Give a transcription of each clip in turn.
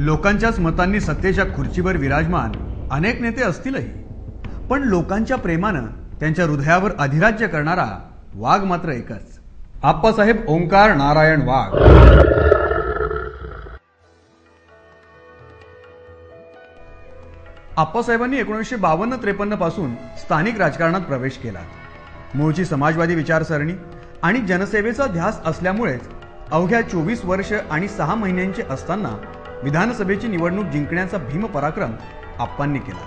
लोकांच्याच मतांनी सत्तेच्या खुर्चीवर विराजमान अनेक नेते असतीलही, पण लोकांच्या प्रेमानं त्यांच्या हृदयावर अधिराज्य करणारा वाघ मात्र एकच, आप्पासाहेब ओंकार नारायण वाघ. आप्पासाहेबांनी 1952-53 पासून स्थानिक राजकारणात प्रवेश केला. मूळची समाजवादी विचारसरणी आणि जनसेवेचा ध्यास असल्यामुळेच अवघ्या 24 वर्ष आणि 6 महिन्यांचे असताना विधानसभेची निवडणूक जिंकण्याचा भीमपराक्रम आप्पांनी केला.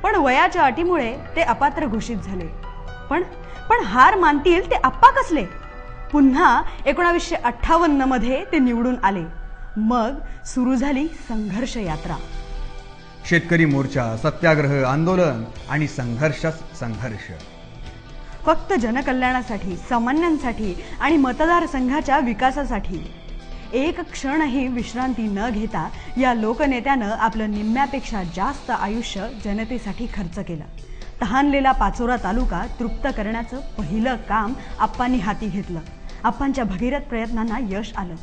पण वयाच्या अटीमुळे ते अपात्र घोषित झाले. पण हार मानतील ते आप्पा कसले? पुन्हा 1958 मध्ये ते निवडून आले. मग सुरू झाली संघर्ष यात्रा. शेतकरी मोर्चा, सत्याग्रह, आंदोलन आणि संघर्ष. फक्त जनकल्याणासाठी, सामान्यांसाठी आणि मतदारसंघाच्या विकासासाठी. एक क्षणही विश्रांती न घेता या लोकनेत्यानं आपलं निम्म्यापेक्षा जास्त आयुष्य जनतेसाठी खर्च केलं. तहानलेला पाचोरा तालुका तृप्त करण्याचं पहिलं काम आप्पांनी हाती घेतलं. आप्पांच्या भगीरथ प्रयत्नांना यश आलं.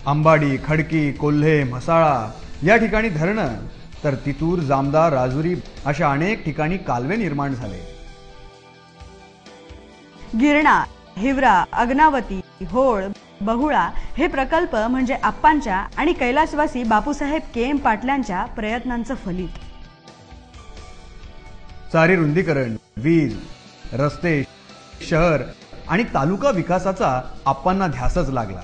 अंबाडी, खडकी, कोल्हे, म्हसाळा या ठिकाणी धरणं, तर तितूर, जामदार, राजुरी अशा अनेक ठिकाणी कालवे निर्माण झाले. गिरणा, हिवरा, अग्नावती, होळ, बहुळा हे प्रकल्प म्हणजे आप्पांच्या आणि कैलासवासी बापूसाहेब के.एम. पाटलांच्या प्रयत्नांचं फलित. चारी रुंदीकरण, वीज, रस्ते, शहर आणि तालुका विकासाचा आप्पांना ध्यासच लागला.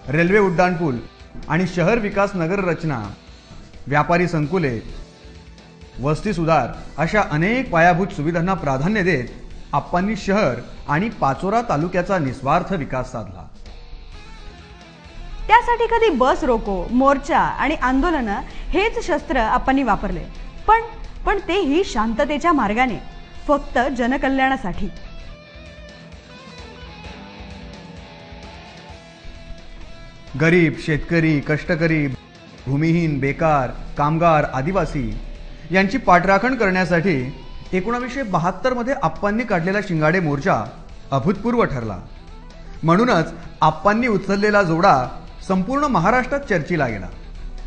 रेल्वे उड्डाणपूल आणि शहर विकास, नगर रचना, व्यापारी संकुले, वस्ती सुधार अशा अनेक पायाभूत सुविधांना प्राधान्य देत आप्पांनी शहर आणि पाचोरा तालुक्याचा निस्वार्थ विकास साधला. त्यासाठी कधी बस रोको, मोर्चा आणि आंदोलन हेच शस्त्र आप्पांनी वापरले, पण तेही शांततेच्या मार्गाने, फक्त जनकल्याणासाठी. गरीब, शेतकरी, कष्टकरी, भूमिहीन, बेकार, कामगार, आदिवासी यांची पाठराखण करण्यासाठी 1972 मध्ये आप्पांनी काढलेला शिंगाडे मोर्चा अभूतपूर्व ठरला. म्हणूनच आप्पांनी उचललेला जोडा संपूर्ण महाराष्ट्रात चर्चेला गेला.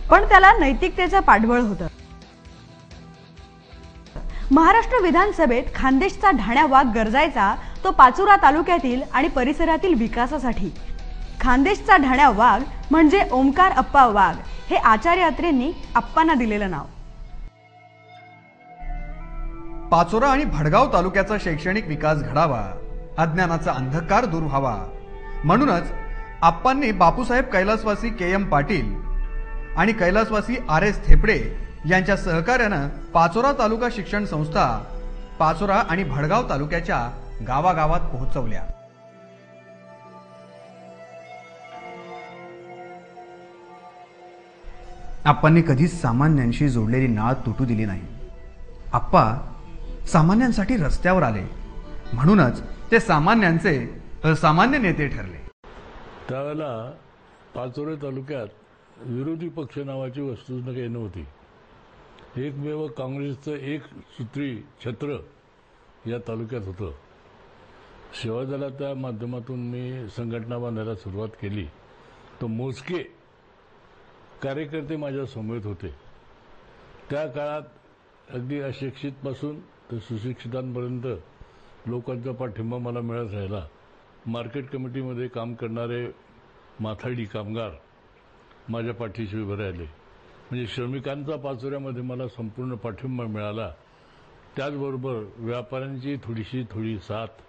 पण त्याला नैतिकतेचं पाठबळ होतं. महाराष्ट्र विधानसभेत खानदेशचा ढाण्या वाघ गरजायचा तो पाचोरा तालुक्यातील आणि परिसरातील विकासासाठी. खानदेशचा ढाण्या वाघ म्हणजे ओंकार अप्पा वाघ हे आचार्य अत्रेंनी आप्पांना दिलेलं नाव. पाचोरा आणि भडगाव तालुक्याचा शैक्षणिक विकास घडावा, अज्ञानाचा अंधकार दूर व्हावा, म्हणूनच आप्पांनी बापूसाहेब कैलासवासी के.एम. पाटील आणि कैलासवासी आर.एस. थेपडे यांच्या सहकार्यानं पाचोरा तालुका शिक्षण संस्था पाचोरा आणि भडगाव तालुक्याच्या गावागावात पोहोचवल्या. आप्पांनी कधीच सामान्यांशी जोडलेली नाळ तुटू दिली नाही. आप्पा सामान्यांसाठी रस्त्यावर आले, म्हणूनच ते सामान्यांचे असामान्य नेते ठरले. त्यावेळेला पाचोरा तालुक्यात विरोधी पक्ष नावाची वस्तूच काही नव्हती. एकमेव काँग्रेसचं एक सूत्री छत्र या तालुक्यात होतं. सेवा दलाच्या माध्यमातून मी संघटना बांधायला सुरुवात केली. तो मोजके कार्यकर्ते माझ्या समवेत होते. त्या काळात अगदी अशिक्षितपासून तर सुशिक्षितांपर्यंत लोकांचा पाठिंबा मला मिळत राहिला. मार्केट कमिटीमध्ये काम करणारे माथाडी कामगार माझ्या पाठीशी उभे राहिले. म्हणजे श्रमिकांचा पाचोऱ्यामध्ये मला संपूर्ण पाठिंबा मिळाला. त्याचबरोबर व्यापाऱ्यांची थोडी साथ